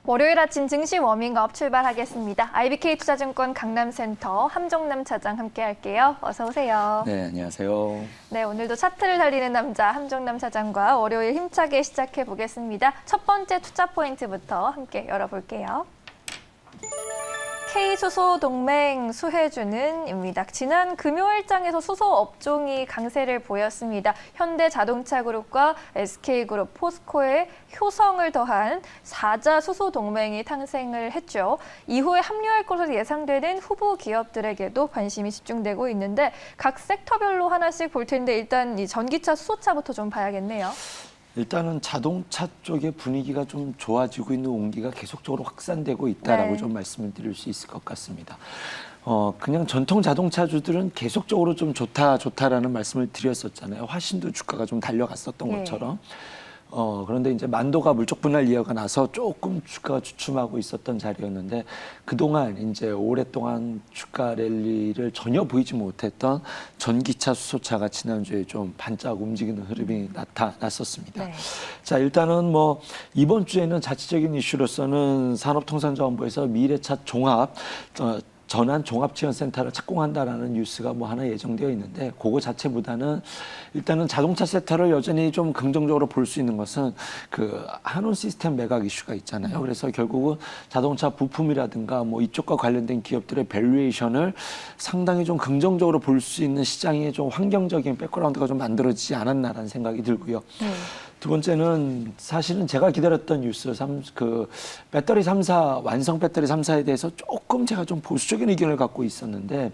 월요일 아침 증시 워밍업 출발하겠습니다. IBK투자증권 강남센터 함정남 차장 함께 할게요. 어서 오세요. 네, 안녕하세요. 네, 오늘도 차트를 달리는 남자 함정남 차장과 월요일 힘차게 시작해 보겠습니다. 첫 번째 투자 포인트부터 함께 열어볼게요. K수소동맹 수혜주는입니다. 지난 금요일장에서 수소 업종이 강세를 보였습니다. 현대자동차그룹과 SK그룹, 포스코의 효성을 더한 4자 수소동맹이 탄생을 했죠. 이후에 합류할 것으로 예상되는 후보 기업들에게도 관심이 집중되고 있는데 각 섹터별로 하나씩 볼 텐데 일단 이 전기차, 수소차부터 좀 봐야겠네요. 일단은 자동차 쪽의 분위기가 좀 좋아지고 있는 온기가 계속적으로 확산되고 있다라고 좀 말씀을 드릴 수 있을 것 같습니다. 그냥 전통 자동차주들은 계속적으로 좀 좋다라는 말씀을 드렸었잖아요. 화신도 주가가 좀 달려갔었던 것처럼. 그런데 이제 만도가 물적 분할 이어가 나서 조금 주가가 주춤하고 있었던 자리였는데 그동안 이제 오랫동안 주가 랠리를 전혀 보이지 못했던 전기차, 수소차가 지난주에 좀 반짝 움직이는 흐름이 나타났었습니다. 네. 자, 일단은 뭐 이번 주에는 자체적인 이슈로서는 산업통상자원부에서 미래차 종합 전환 종합지원센터를 착공한다라는 뉴스가 뭐 하나 예정되어 있는데 그거 자체보다는 일단은 자동차 섹터를 여전히 좀 긍정적으로 볼 수 있는 것은 그 한온 시스템 매각 이슈가 있잖아요. 그래서 결국은 자동차 부품이라든가 뭐 이쪽과 관련된 기업들의 밸류에이션을 상당히 좀 긍정적으로 볼 수 있는 시장의 좀 환경적인 백그라운드가 좀 만들어지지 않았나라는 생각이 들고요. 두 번째는 사실은 제가 기다렸던 뉴스, 배터리 3사, 완성 배터리 3사에 대해서 조금 제가 좀 보수적인 의견을 갖고 있었는데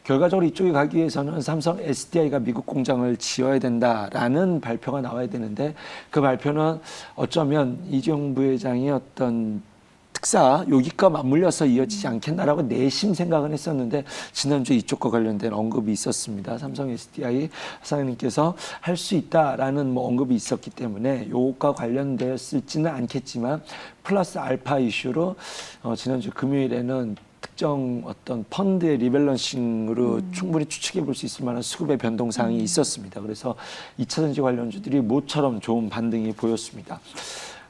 결과적으로 이쪽에 가기 위해서는 삼성 SDI가 미국 공장을 지어야 된다라는 발표가 나와야 되는데 그 발표는 어쩌면 이재용 부회장이 어떤 특사 요기과 맞물려서 이어지지 않겠나라고 내심 생각은 했었는데 지난주에 이쪽과 관련된 언급이 있었습니다. 삼성 SDI 사장님께서 할 수 있다라는 뭐 언급이 있었기 때문에 요것과 관련되었을지는 않겠지만 플러스 알파 이슈로 지난주 금요일에는 특정 어떤 펀드의 리밸런싱으로 충분히 추측해 볼 수 있을 만한 수급의 변동사항이 있었습니다. 그래서 2차전지 관련주들이 모처럼 좋은 반등이 보였습니다.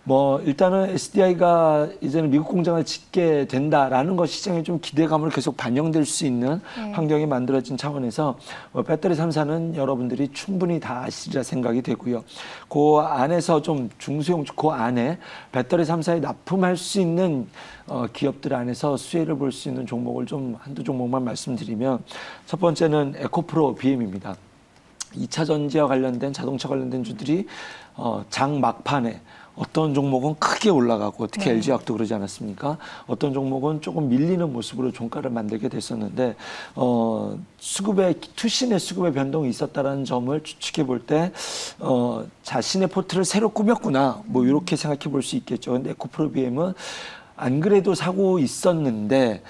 뭐 일단은 SDI가 이제는 미국 공장을 짓게 된다라는 것 시장에 좀 기대감을 계속 반영될 수 있는 환경이 만들어진 차원에서 배터리 3사는 여러분들이 충분히 다 아시리라 생각이 되고요. 그 안에서 좀 중소형 그 안에 배터리 3사에 납품할 수 있는 기업들 안에서 수혜를 볼 수 있는 종목을 좀 한두 종목만 말씀드리면 첫 번째는 에코프로 BM입니다. 2차 전지와 관련된 자동차 관련된 주들이 장 막판에 어떤 종목은 크게 올라가고 특히 LG화학도 그러지 않았습니까? 어떤 종목은 조금 밀리는 모습으로 종가를 만들게 됐었는데 투신의 수급의 변동이 있었다라는 점을 추측해 볼 때 자신의 포트를 새로 꾸몄구나 뭐 이렇게 생각해 볼 수 있겠죠. 근데 에코프로비엠은 안 그래도 사고 있었는데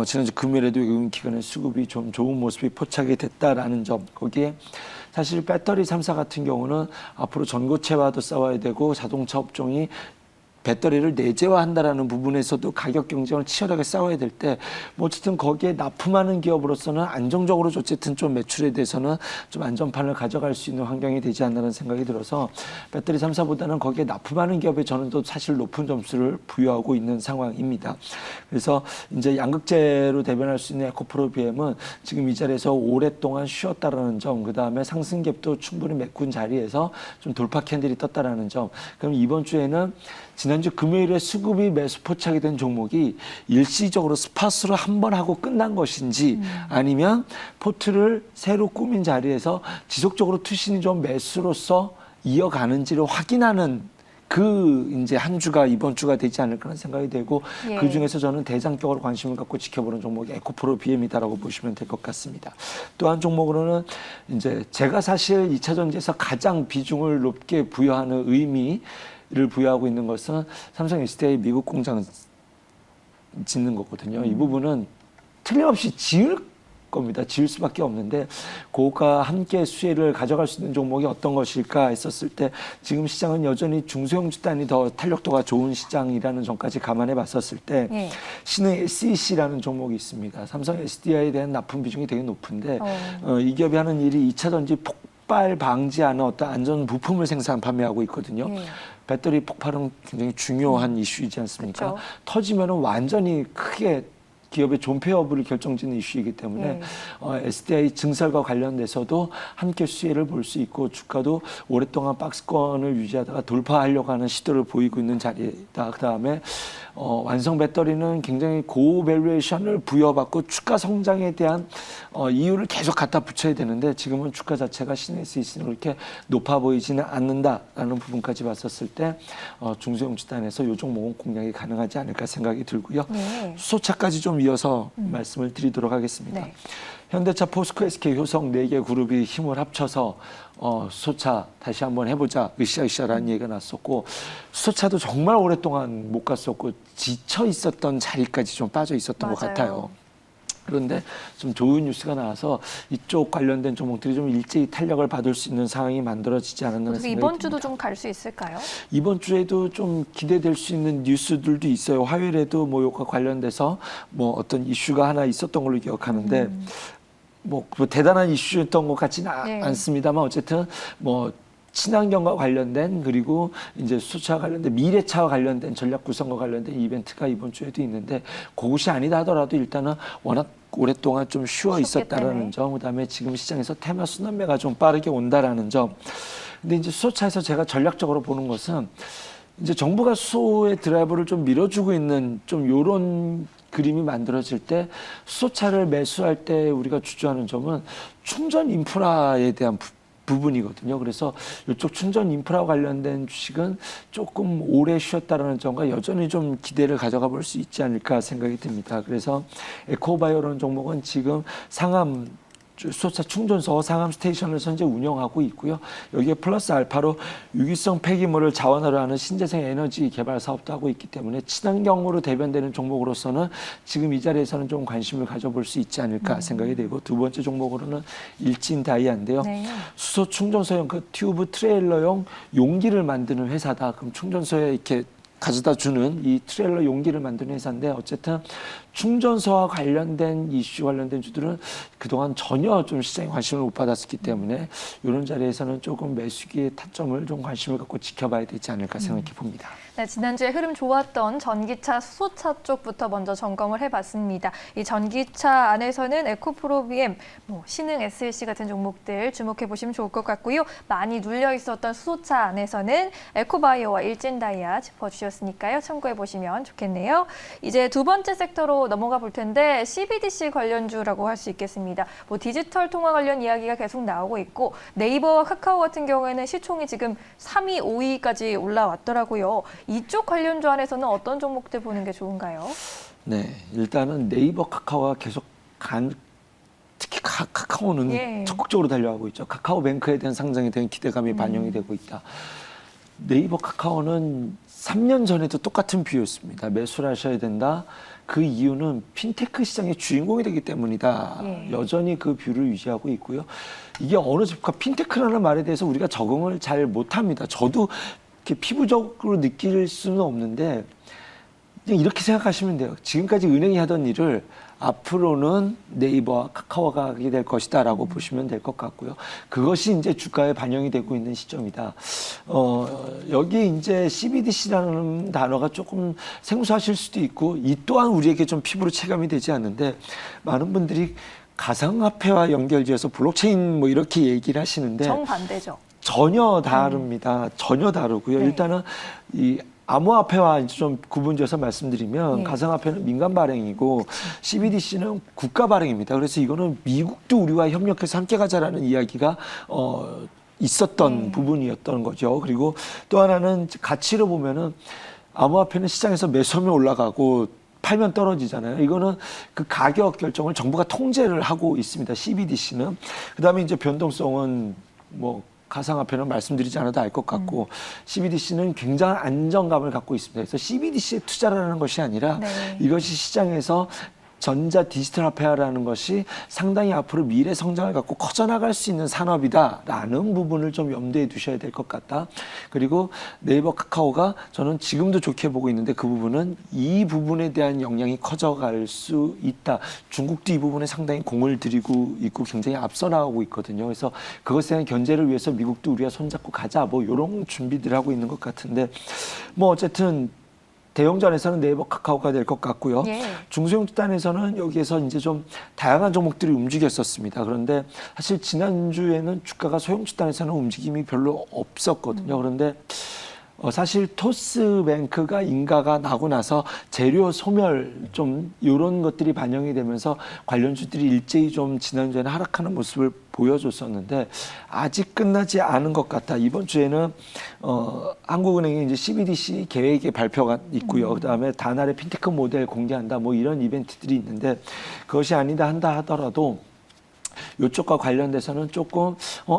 지난주 금요일에도 이 기간에 수급이 좀 좋은 모습이 포착이 됐다라는 점 거기에 사실 배터리 3사 같은 경우는 앞으로 전고체와도 싸워야 되고 자동차 업종이 배터리를 내재화한다라는 부분에서도 가격 경쟁을 치열하게 싸워야 될 때 뭐 어쨌든 거기에 납품하는 기업으로서는 안정적으로 어쨌든 좀 매출에 대해서는 좀 안전판을 가져갈 수 있는 환경이 되지 않나라는 생각이 들어서 배터리 3사보다는 거기에 납품하는 기업에 저는 또 사실 높은 점수를 부여하고 있는 상황입니다. 그래서 이제 양극재로 대변할 수 있는 에코프로비엠은 지금 이 자리에서 오랫동안 쉬었다라는 점, 그 다음에 상승갭도 충분히 메꾼 자리에서 좀 돌파 캔들이 떴다라는 점. 그럼 이번 주에는 지난주 금요일에 수급이 매수 포착이 된 종목이 일시적으로 스팟으로 한 번 하고 끝난 것인지 아니면 포트를 새로 꾸민 자리에서 지속적으로 투신이 좀 매수로서 이어가는지를 확인하는 그 이제 한 주가 이번 주가 되지 않을까 하는 생각이 되고 그 중에서 저는 대장격으로 관심을 갖고 지켜보는 종목이 에코프로 BM이다라고 보시면 될 것 같습니다. 또 한 종목으로는 이제 제가 사실 2차 전지에서 가장 비중을 높게 부여하는 의미를 부여하고 있는 것은 삼성 SDI 미국 공장 짓는 거거든요. 이 부분은 틀림없이 지을 겁니다. 지을 수밖에 없는데 그거가 함께 수혜를 가져갈 수 있는 종목이 어떤 것일까 했었을 때 지금 시장은 여전히 중소형 주단이 더 탄력도가 좋은 시장이라는 점까지 감안해 봤었을 때 신흥 SEC라는 종목이 있습니다. 삼성 SDI에 대한 납품 비중이 되게 높은데 이 기업이 하는 일이 2차 전지 폭발 방지하는 어떤 안전 부품을 생산 판매하고 있거든요. 예. 배터리 폭발은 굉장히 중요한 이슈이지 않습니까? 그쵸. 터지면은 완전히 크게 기업의 존폐 여부를 결정짓는 이슈이기 때문에 예. SDI 증설과 관련돼서도 함께 수혜를 볼 수 있고 주가도 오랫동안 박스권을 유지하다가 돌파하려고 하는 시도를 보이고 있는 자리다. 그다음에 완성 배터리는 굉장히 고밸류에이션을 부여받고 주가 성장에 대한 이유를 계속 갖다 붙여야 되는데 지금은 주가 자체가 시내스이스는 그렇게 높아 보이지는 않는다라는 부분까지 봤었을 때 중소형 집단에서 요 종목은 공략이 가능하지 않을까 생각이 들고요. 네. 수소차까지 좀 이어서 말씀을 드리도록 하겠습니다. 네. 현대차, 포스코, SK, 효성 4개 그룹이 힘을 합쳐서 수소차 다시 한번 해보자 으쌰으쌰라는 얘기가 났었고 수소차도 정말 오랫동안 못 갔었고 지쳐 있었던 자리까지 좀 빠져 있었던 것 맞아요. 같아요. 그런데 좀 좋은 뉴스가 나와서 이쪽 관련된 종목들이 좀 일제히 탄력을 받을 수 있는 상황이 만들어지지 않았나 어떻게 생각이 이번 주도 듭니다. 좀 갈 수 있을까요? 이번 주에도 좀 기대될 수 있는 뉴스들도 있어요. 화요일에도 뭐 이것과 관련돼서 뭐 어떤 이슈가 하나 있었던 걸로 기억하는데 뭐 대단한 이슈였던 것 같지는 네. 않습니다만 어쨌든 뭐 친환경과 관련된 그리고 이제 수소차 관련된 미래차와 관련된 전략 구성과 관련된 이벤트가 이번 주에도 있는데 그것이 아니다 하더라도 일단은 워낙 오랫동안 좀 쉬어 쉬었기 있었다라는 때문에. 점, 그다음에 지금 시장에서 테마 순환매가 좀 빠르게 온다라는 점. 근데 이제 수소차에서 제가 전략적으로 보는 것은 이제 정부가 수소의 드라이브를 좀 밀어주고 있는 좀 요런 그림이 만들어질 때 수소차를 매수할 때 우리가 주저하는 점은 충전 인프라에 대한 부분이거든요. 그래서 이쪽 충전 인프라 관련된 주식은 조금 오래 쉬었다라는 점과 여전히 좀 기대를 가져가 볼 수 있지 않을까 생각이 듭니다. 그래서 에코바이오라는 종목은 지금 상암 수소차 충전소 상암 스테이션을 현재 운영하고 있고요. 여기에 플러스 알파로 유기성 폐기물을 자원화로 하는 신재생 에너지 개발 사업도 하고 있기 때문에 친환경으로 대변되는 종목으로서는 지금 이 자리에서는 좀 관심을 가져볼 수 있지 않을까 생각이 되고 두 번째 종목으로는 일진다이아인데요. 네. 수소 충전소용 그 튜브 트레일러용 용기를 만드는 회사다. 그럼 충전소에 이렇게 가져다 주는 이 트레일러 용기를 만드는 회사인데 어쨌든 충전소와 관련된 이슈 관련된 주들은 그동안 전혀 좀 시장에 관심을 못 받았기 때문에 이런 자리에서는 조금 매수기의 타점을 좀 관심을 갖고 지켜봐야 되지 않을까 생각해 봅니다. 네, 지난주에 흐름 좋았던 전기차, 수소차 쪽부터 먼저 점검을 해봤습니다. 이 전기차 안에서는 에코프로비엠, 신흥 SLC 같은 종목들 주목해보시면 좋을 것 같고요. 많이 눌려 있었던 수소차 안에서는 에코바이오와 일진다이아 짚어주셨으니까요. 참고해보시면 좋겠네요. 이제 두 번째 섹터로 넘어가 볼 텐데 CBDC 관련주라고 할 수 있겠습니다. 디지털 통화 관련 이야기가 계속 나오고 있고 네이버와 카카오 같은 경우에는 시총이 지금 3위, 5위까지 올라왔더라고요. 이쪽 관련주 안에서는 어떤 종목들 보는 게 좋은가요? 네, 일단은 네이버 카카오가 계속 특히 카카오는 예. 적극적으로 달려가고 있죠. 카카오뱅크에 대한 상장에 대한 기대감이 반영이 되고 있다. 네이버 카카오는 3년 전에도 똑같은 뷰였습니다. 매수를 하셔야 된다. 그 이유는 핀테크 시장의 주인공이 되기 때문이다. 예. 여전히 그 뷰를 유지하고 있고요. 이게 어느 집과 핀테크라는 말에 대해서 우리가 적응을 잘 못합니다. 저도 이렇게 피부적으로 느낄 수는 없는데 그냥 이렇게 생각하시면 돼요. 지금까지 은행이 하던 일을 앞으로는 네이버와 카카오가 하게 될 것이다라고 보시면 될 것 같고요. 그것이 이제 주가에 반영이 되고 있는 시점이다. 여기 이제 CBDC라는 단어가 조금 생소하실 수도 있고 이 또한 우리에게 좀 피부로 체감이 되지 않는데 많은 분들이 가상화폐와 연결지어서 블록체인 뭐 이렇게 얘기를 하시는데 정반대죠. 전혀 다릅니다. 전혀 다르고요. 네. 일단은 이 암호화폐와 이제 좀 구분지어서 말씀드리면 네. 가상화폐는 민간 발행이고 CBDC는 국가 발행입니다. 그래서 이거는 미국도 우리와 협력해서 함께 가자라는 이야기가 있었던 부분이었던 거죠. 그리고 또 하나는 가치로 보면은 암호화폐는 시장에서 매수하면 올라가고 팔면 떨어지잖아요. 이거는 그 가격 결정을 정부가 통제를 하고 있습니다. CBDC는. 그다음에 이제 변동성은 뭐 가상화폐는 말씀드리지 않아도 알 것 같고 CBDC는 굉장한 안정감을 갖고 있습니다. 그래서 CBDC에 투자를 하는 것이 아니라 네. 이것이 시장에서 전자 디지털 화폐화라는 것이 상당히 앞으로 미래 성장을 갖고 커져나갈 수 있는 산업이다라는 부분을 좀 염두에 두셔야 될 것 같다. 그리고 네이버 카카오가 저는 지금도 좋게 보고 있는데 그 부분은 이 부분에 대한 영향이 커져갈 수 있다. 중국도 이 부분에 상당히 공을 들이고 있고 굉장히 앞서 나가고 있거든요. 그래서 그것에 대한 견제를 위해서 미국도 우리가 손잡고 가자 뭐 이런 준비들 하고 있는 것 같은데 뭐 어쨌든 대형전에서는 네이버 카카오가 될 것 같고요. 예. 중소형주단에서는 여기에서 이제 좀 다양한 종목들이 움직였었습니다. 그런데 사실 지난주에는 주가가 소형주단에서는 움직임이 별로 없었거든요. 그런데 사실 토스뱅크가 인가가 나고 나서 재료 소멸 좀 이런 것들이 반영이 되면서 관련주들이 일제히 좀 지난주에는 하락하는 모습을 보여줬었는데 아직 끝나지 않은 것 같다. 이번 주에는 한국은행의 이제 CBDC 계획의 발표가 있고요. 그다음에 다날의 핀테크 모델 공개한다. 뭐 이런 이벤트들이 있는데 그것이 아니다 한다 하더라도 이쪽과 관련돼서는 조금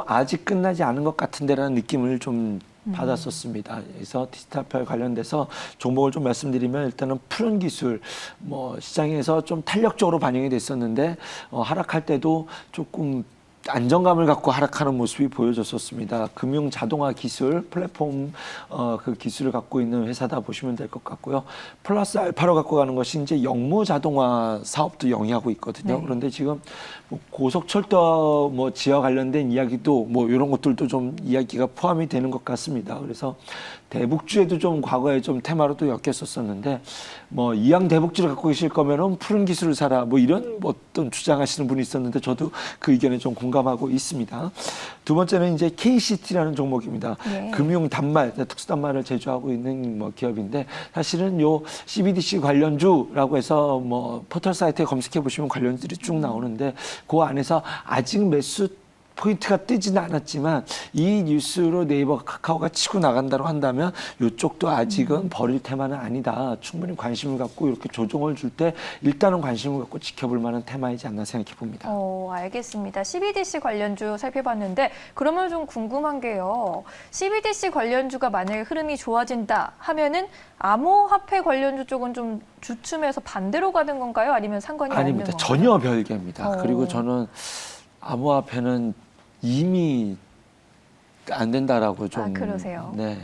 아직 끝나지 않은 것 같은데라는 느낌을 좀 받았었습니다. 그래서 디지털 화폐 관련돼서 종목을 좀 말씀드리면 일단은 푸른 기술 뭐 시장에서 좀 탄력적으로 반영이 됐었는데 하락할 때도 조금 안정감을 갖고 하락하는 모습이 보여졌었습니다. 금융 자동화 기술 플랫폼 그 기술을 갖고 있는 회사다 보시면 될 것 같고요. 플러스 알파로 갖고 가는 것이 이제 영무 자동화 사업도 영위하고 있거든요. 네. 그런데 지금 뭐 고속철도 뭐 지하 관련된 이야기도 뭐 이런 것들도 좀 이야기가 포함이 되는 것 같습니다. 그래서 대북주에도 좀 과거에 좀 테마로도 엮였었었는데 뭐 이왕 대북주를 갖고 계실 거면은 푸른 기술을 사라 뭐 이런 어떤 주장하시는 분이 있었는데 저도 그 의견에 좀 공감하고 있습니다. 두 번째는 이제 KCT라는 종목입니다. 네. 금융 단말, 특수 단말을 제조하고 있는 뭐 기업인데 사실은 요 CBDC 관련주라고 해서 뭐 포털 사이트에 검색해 보시면 관련주들이 쭉 나오는데 그 안에서 아직 매수 포인트가 뜨지는 않았지만 이 뉴스로 네이버 카카오가 치고 나간다고 한다면 이쪽도 아직은 버릴 테마는 아니다. 충분히 관심을 갖고 이렇게 조정을 줄 때 일단은 관심을 갖고 지켜볼 만한 테마이지 않나 생각해 봅니다. 알겠습니다. CBDC 관련주 살펴봤는데 그러면 좀 궁금한 게요. CBDC 관련주가 만약에 흐름이 좋아진다 하면은 암호화폐 관련주 쪽은 좀 주춤해서 반대로 가는 건가요? 아니면 상관이 아닙니다. 없는 건가요? 전혀 별개입니다. 그리고 저는 암호화폐는 이미 안 된다라고 좀. 그러세요? 네.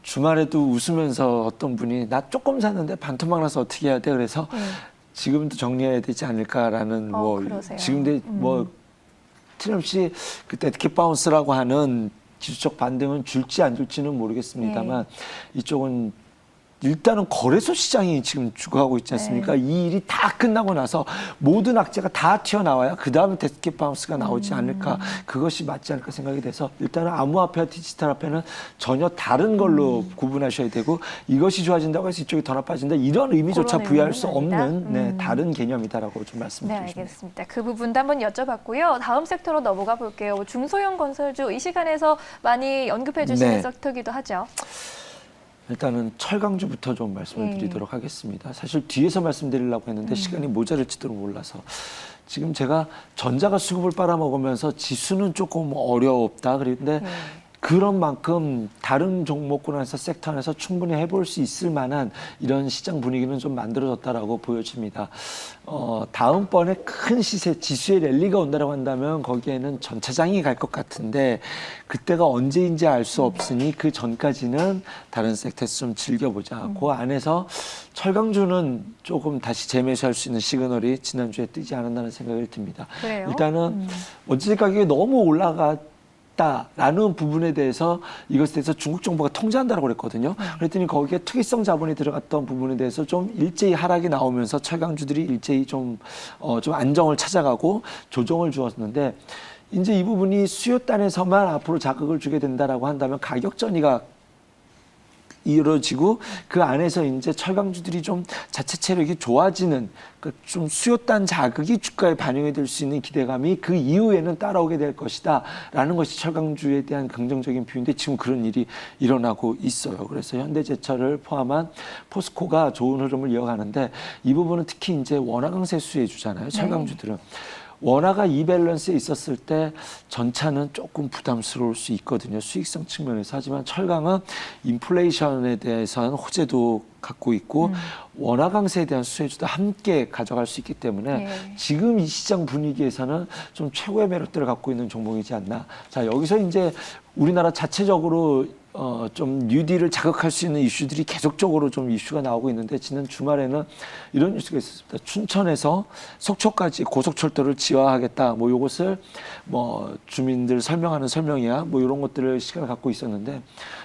주말에도 웃으면서 어떤 분이 나 조금 샀는데 반토막 나서 어떻게 해야 돼? 그래서 지금도 정리해야 되지 않을까라는 뭐 그러세요? 지금도 뭐 틀림없이 그때 티켓 바운스라고 하는 기술적 반등은 줄지 안 줄지는 모르겠습니다만 이쪽은 일단은 거래소 시장이 지금 주도하고 있지 않습니까? 이 일이 다 끝나고 나서 모든 악재가 다 튀어나와야 그 다음에 데스켓 바운스가 나오지 않을까. 그것이 맞지 않을까 생각이 돼서 일단은 암호화폐와 디지털 화폐는 전혀 다른 걸로 구분하셔야 되고 이것이 좋아진다고 해서 이쪽이 더 나빠진다. 이런 의미조차 그런 부여할 수 의미는 아니다? 없는 다른 개념이다라고 좀 말씀드리고 싶습니다. 알겠습니다. 그 부분도 한번 여쭤봤고요. 다음 섹터로 넘어가 볼게요. 중소형 건설주 이 시간에서 많이 언급해 주시는 섹터기도 하죠. 일단은 철강주부터 좀 말씀을 드리도록 하겠습니다. 사실 뒤에서 말씀드리려고 했는데 시간이 모자랄지도 몰라서 지금 제가 전자가 수급을 빨아먹으면서 지수는 조금 어렵다. 그런데 그런 만큼 다른 종목군에서 섹터 안에서 충분히 해볼 수 있을 만한 이런 시장 분위기는 좀 만들어졌다라고 보여집니다. 다음번에 큰 시세, 지수의 랠리가 온다고 한다면 거기에는 전차장이 갈 것 같은데 그때가 언제인지 알 수 없으니 그 전까지는 다른 섹터에서 좀 즐겨보자. 그 안에서 철강주는 조금 다시 재매수할 수 있는 시그널이 지난주에 뜨지 않았다는 생각이 듭니다. 그래요? 일단은 원재 가격이 너무 라는 부분에 대해서 이것에 대해서 중국 정부가 통제한다고 그랬거든요. 그랬더니 거기에 투기성 자본이 들어갔던 부분에 대해서 좀 일제히 하락이 나오면서 철강주들이 일제히 좀 안정을 찾아가고 조정을 주었는데 이제 이 부분이 수요단에서만 앞으로 자극을 주게 된다라고 한다면 가격 전이가 이루어지고 그 안에서 이제 철강주들이 좀 자체 체력이 좋아지는 좀 수요단 자극이 주가에 반영이 될 수 있는 기대감이 그 이후에는 따라오게 될 것이다라는 것이 철강주에 대한 긍정적인 뷰인데 지금 그런 일이 일어나고 있어요. 그래서 현대제철을 포함한 포스코가 좋은 흐름을 이어가는데 이 부분은 특히 이제 원화강세 수혜주잖아요. 철강주들은. 원화가 이밸런스에 있었을 때 전차는 조금 부담스러울 수 있거든요. 수익성 측면에서. 하지만 철강은 인플레이션에 대해서는 호재도 갖고 있고 원화 강세에 대한 수혜주도 함께 가져갈 수 있기 때문에 지금 이 시장 분위기에서는 좀 최고의 매력들을 갖고 있는 종목이지 않나. 자, 여기서 이제 우리나라 자체적으로 좀 뉴딜을 자극할 수 있는 이슈들이 계속적으로 좀 이슈가 나오고 있는데 지난 주말에는 이런 뉴스가 있었습니다. 춘천에서 속초까지 고속철도를 지하하겠다. 뭐 이것을 뭐 주민들 설명하는 설명이야. 뭐 이런 것들을 시간을 갖고 있었는데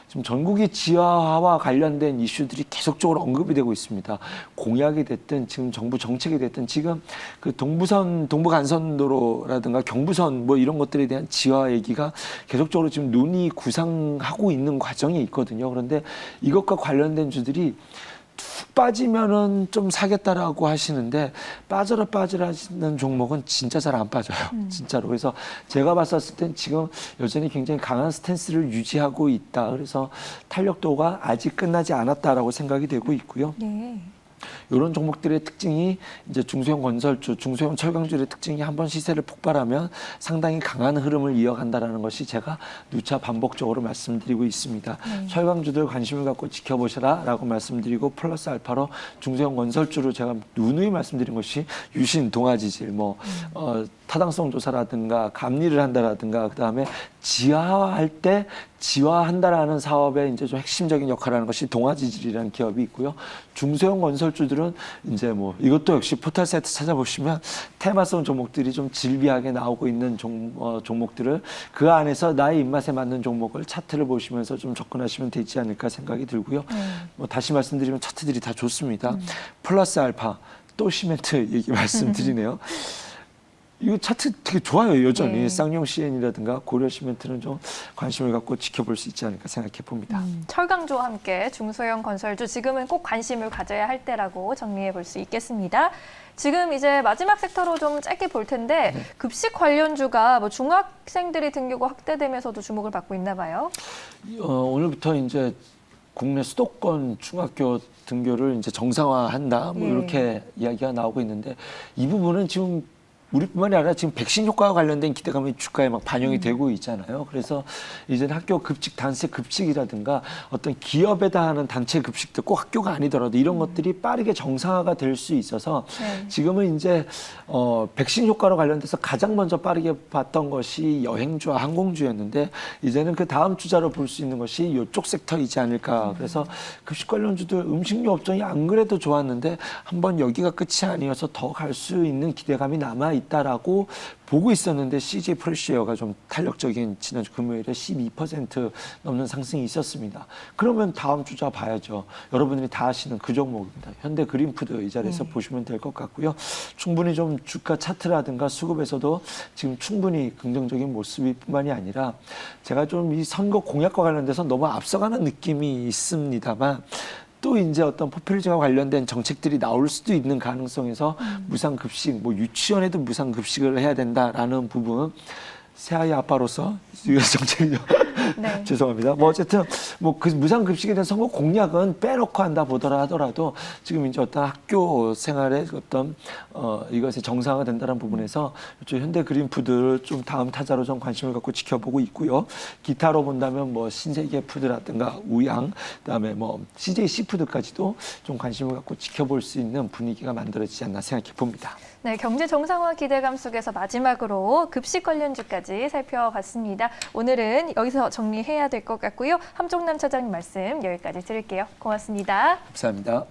지금 전국이 지하화와 관련된 이슈들이 계속적으로 언급이 되고 있습니다. 공약이 됐든 지금 정부 정책이 됐든 지금 그 동부선, 동부간선도로라든가 경부선 뭐 이런 것들에 대한 지하 얘기가 계속적으로 지금 논의 구상하고 있는 과정이 있거든요. 그런데 이것과 관련된 주들이 툭 빠지면은 좀 사겠다라고 하시는데 빠져라 하시는 종목은 진짜 잘 안 빠져요. 진짜로. 그래서 제가 봤었을 땐 지금 여전히 굉장히 강한 스탠스를 유지하고 있다. 그래서 탄력도가 아직 끝나지 않았다라고 생각이 되고 있고요. 네. 이런 종목들의 특징이 이제 중소형 건설주, 중소형 철강주의 특징이 한번 시세를 폭발하면 상당히 강한 흐름을 이어간다라는 것이 제가 누차 반복적으로 말씀드리고 있습니다. 철강주들 관심을 갖고 지켜보시라라고 말씀드리고 플러스 알파로 중소형 건설주로 제가 누누이 말씀드린 것이 유신, 동아지질, 타당성 조사라든가 감리를 한다라든가 그다음에 지하화할 때 지화한다라는 사업의 이제 좀 핵심적인 역할을 하는 것이 동아지질이라는 기업이 있고요. 중소형 건설주들은 이제 뭐 이것도 역시 포털 사이트 찾아보시면 테마성 종목들이 좀 질비하게 나오고 있는 종목들을 그 안에서 나의 입맛에 맞는 종목을 차트를 보시면서 좀 접근하시면 되지 않을까 생각이 들고요. 뭐 다시 말씀드리면 차트들이 다 좋습니다. 플러스 알파 또 시멘트 얘기 말씀드리네요. 이거 차트 되게 좋아요, 여전히. 쌍용 CN이라든가 고려 시멘트는 좀 관심을 갖고 지켜볼 수 있지 않을까 생각해 봅니다. 철강주와 함께 중소형 건설주 지금은 꼭 관심을 가져야 할 때라고 정리해 볼 수 있겠습니다. 지금 이제 마지막 섹터로 좀 짧게 볼 텐데 급식 관련주가 뭐 중학생들이 등교가 확대되면서도 주목을 받고 있나 봐요. 오늘부터 이제 국내 수도권 중학교 등교를 이제 정상화한다, 뭐 이렇게 이야기가 나오고 있는데 이 부분은 지금 우리뿐만이 아니라 지금 백신 효과와 관련된 기대감이 주가에 막 반영이 되고 있잖아요. 그래서 이제는 학교 급식, 단체 급식이라든가 어떤 기업에다 하는 단체 급식도 꼭 학교가 아니더라도 이런 것들이 빠르게 정상화가 될 수 있어서 지금은 이제 백신 효과로 관련돼서 가장 먼저 빠르게 봤던 것이 여행주와 항공주였는데 이제는 그 다음 주자로 볼 수 있는 것이 이쪽 섹터이지 않을까. 그래서 급식 관련주들 음식료 업종이 안 그래도 좋았는데 한번 여기가 끝이 아니어서 더 갈 수 있는 기대감이 남아 있다라고 보고 있었는데 CJ 프레시웨어가 좀 탄력적인 지난주 금요일에 12% 넘는 상승이 있었습니다. 그러면 다음 주자 봐야죠. 여러분들이 다 아시는 그 종목입니다. 현대 그린푸드 이 자리에서 보시면 될 것 같고요. 충분히 좀 주가 차트라든가 수급에서도 지금 충분히 긍정적인 모습이 뿐만이 아니라 제가 좀 이 선거 공약과 관련돼서 너무 앞서가는 느낌이 있습니다만 또 이제 어떤 포퓰리즘과 관련된 정책들이 나올 수도 있는 가능성에서 무상급식, 뭐 유치원에도 무상급식을 해야 된다라는 부분 새아이 아빠로서 정책이죠. 네. 죄송합니다. 뭐 어쨌든 뭐 그 무상급식에 대한 선거 공약은 빼놓고 한다 보더라 하더라도 지금 이제 어떤 학교 생활의 어떤 이것이 정상화 된다는 부분에서 이쪽 현대 그린푸드를 좀 다음 타자로 좀 관심을 갖고 지켜보고 있고요. 기타로 본다면 뭐 신세계 푸드라든가 우양, 그다음에 뭐 CJ 시푸드까지도 좀 관심을 갖고 지켜볼 수 있는 분위기가 만들어지지 않나 생각해 봅니다. 네, 경제 정상화 기대감 속에서 마지막으로 급식 관련주까지 살펴봤습니다. 오늘은 여기서 정리해야 될 것 같고요. 함종남 차장님 말씀 여기까지 드릴게요. 고맙습니다. 감사합니다.